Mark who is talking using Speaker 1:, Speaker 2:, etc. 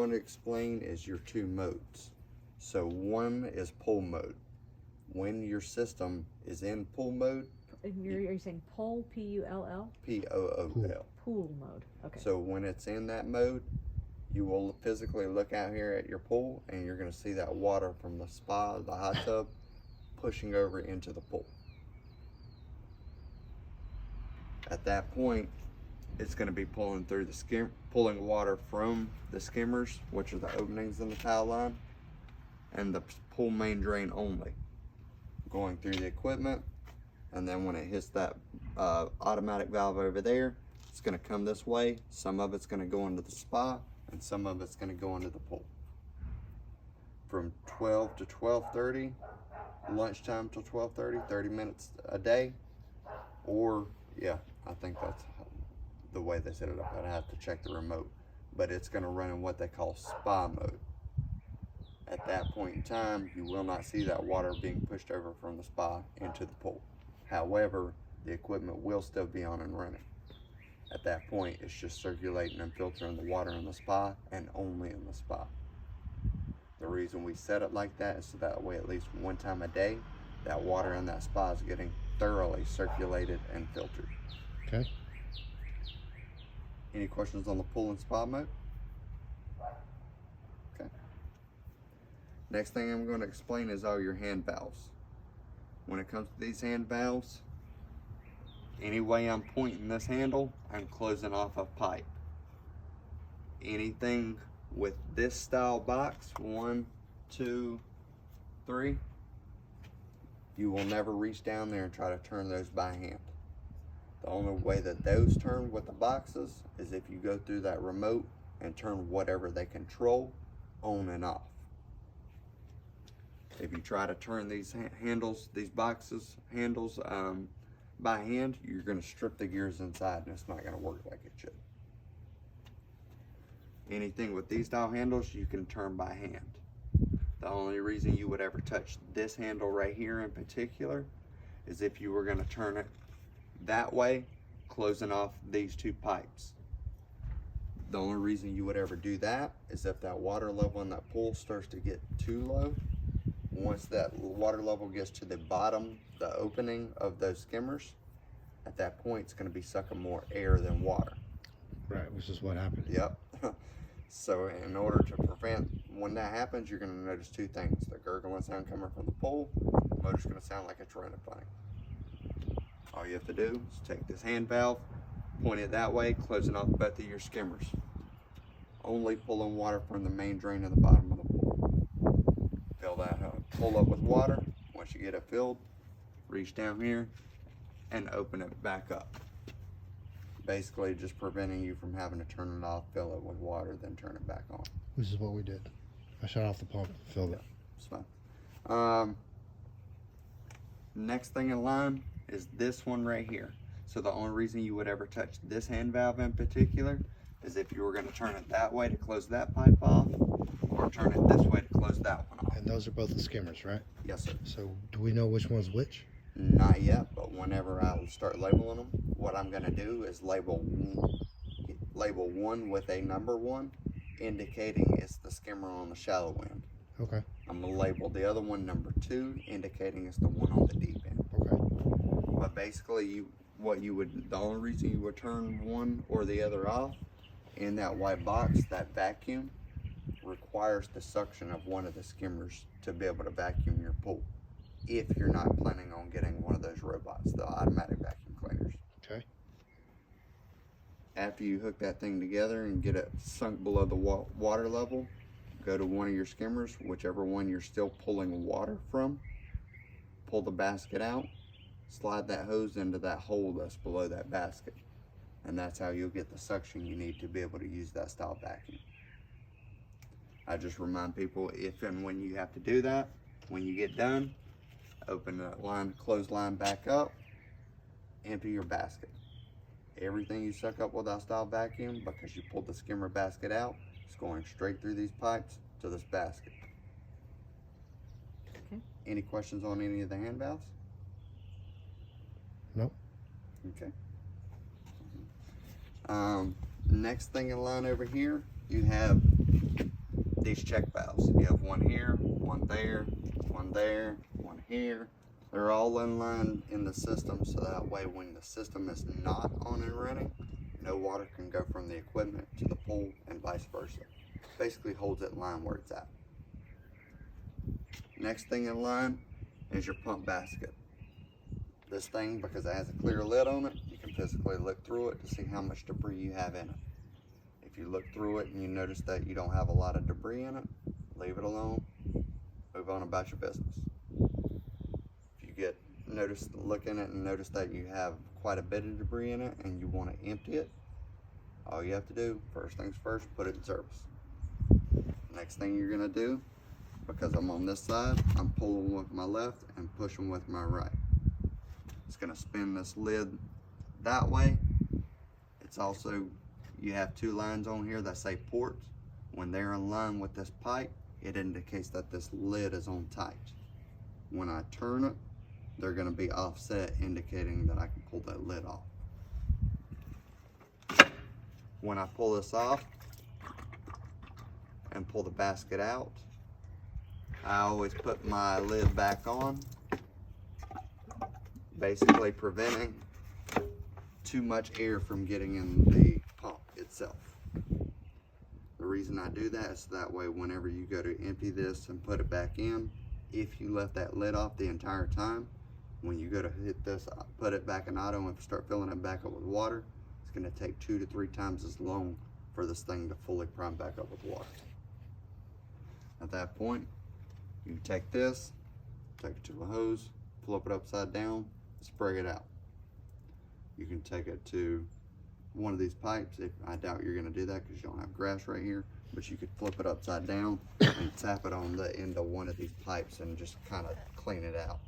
Speaker 1: What I'm going to explain is your two modes. So one is pull mode. When your system is in pull mode,
Speaker 2: You're saying pull, P-U-L-L?
Speaker 1: P-O-O-L.
Speaker 2: Pool mode, okay.
Speaker 1: So when it's in that mode, you will physically look out here at your pool and you're going to see that water from the spa, the hot tub, pushing over into the pool. At that point, it's going to be pulling through the pulling water from the skimmers, which are the openings in the towel line, and the pool main drain only, going through the equipment. And then when it hits that automatic valve over there, it's going to come this way. Some of it's going to go into the spa, and some of it's going to go into the pool. From 12 to 12:30, lunchtime till 12:30, 30 minutes a day. Or, yeah, I think that's the way they set it up. I'd have to check the remote. But it's going to run in what they call spa mode. At that point in time, you will not see that water being pushed over from the spa into the pool. However, the equipment will still be on and running. At that point, it's just circulating and filtering the water in the spa, and only in the spa. The reason we set it like that is so that way at least one time a day, that water in that spa is getting thoroughly circulated and filtered.
Speaker 3: Okay.
Speaker 1: Any questions on the pool and spa mode? Okay. Next thing I'm going to explain is all your hand valves. When it comes to these hand valves, any way I'm pointing this handle, I'm closing off a pipe. Anything with this style box, 1, 2, 3, you will never reach down there and try to turn those by hand. The only way that those turn with the boxes is if you go through that remote and turn whatever they control on and off. If you try to turn these handles, these boxes handles by hand, you're going to strip the gears inside and it's not going to work like it should. Anything with these style handles you can turn by hand. The only reason you would ever touch this handle right here in particular is if you were going to turn it that way, closing off these two pipes. The only reason you would ever do that is if that water level in that pool starts to get too low. Once that water level gets to the bottom, the opening of those skimmers, at that point it's going to be sucking more air than water.
Speaker 3: Right, which is what happened.
Speaker 1: Yep. So in order to prevent when that happens, you're going to notice two things. The gurgling sound coming from the pool, the motor's going to sound like it's running funny. All you have to do is take this hand valve, point it that way, closing off both of your skimmers. Only pulling water from the main drain at the bottom of the pool. Fill that pull up with water. Once you get it filled, reach down here and open it back up. Basically just preventing you from having to turn it off, fill it with water, then turn it back on.
Speaker 3: Which is what we did. I shut off the pump, filled it.
Speaker 1: It's fine. Next thing in line is this one right here. So the only reason you would ever touch this hand valve in particular is if you were going to turn it that way to close that pipe off, or turn it this way to close that one off.
Speaker 3: And those are both the skimmers, right?
Speaker 1: Yes, sir.
Speaker 3: So do we know which one's which?
Speaker 1: Not yet, but whenever I start labeling them, what I'm going to do is label one with a number 1, indicating it's the skimmer on the shallow end.
Speaker 3: Okay.
Speaker 1: I'm going to label the other one number 2, indicating it's the one on the deep end.
Speaker 3: Okay.
Speaker 1: But basically, the only reason you would turn one or the other off in that white box, that vacuum, requires the suction of one of the skimmers to be able to vacuum your pool. If you're not planning on getting one of those robots, the automatic vacuum cleaners.
Speaker 3: Okay.
Speaker 1: After you hook that thing together and get it sunk below the water level, go to one of your skimmers, whichever one you're still pulling water from, pull the basket out, slide that hose into that hole that's below that basket. And that's how you'll get the suction you need to be able to use that style vacuum. I just remind people, if and when you have to do that, when you get done, open that line, close line back up, empty your basket. Everything you suck up with that style vacuum, because you pulled the skimmer basket out, it's going straight through these pipes to this basket.
Speaker 2: Okay.
Speaker 1: Any questions on any of the hand valves?
Speaker 3: Nope.
Speaker 1: Okay. Next thing in line over here, you have these check valves. You have one here, one there, one there, one here. They're all in line in the system, so that way when the system is not on and running, no water can go from the equipment to the pool and vice versa. Basically holds it in line where it's at. Next thing in line is your pump basket. This thing, because it has a clear lid on it, you can physically look through it to see how much debris you have in it. If you look through it and you notice that you don't have a lot of debris in it, leave it alone, move on about your business. If you look in it and notice that you have quite a bit of debris in it and you want to empty it, all you have to do, first things first, put it in service. Next thing you're gonna do, because I'm on this side, I'm pulling with my left and pushing with my right. It's gonna spin this lid that way. It's also, you have two lines on here that say ports. When they're in line with this pipe, it indicates that this lid is on tight. When I turn it, they're gonna be offset, indicating that I can pull that lid off. When I pull this off and pull the basket out, I always put my lid back on, basically preventing too much air from getting in the pump itself. The reason I do that is that way whenever you go to empty this and put it back in, if you left that lid off the entire time, when you go to hit this, put it back in auto and start filling it back up with water, it's gonna take 2 to 3 times as long for this thing to fully prime back up with water. At that point, you take this, take it to a hose, flip it upside down, spray it out. You can take it to one of these pipes. I doubt you're gonna do that because you don't have grass right here, but you could flip it upside down and tap it on the end of one of these pipes and just kind of clean it out.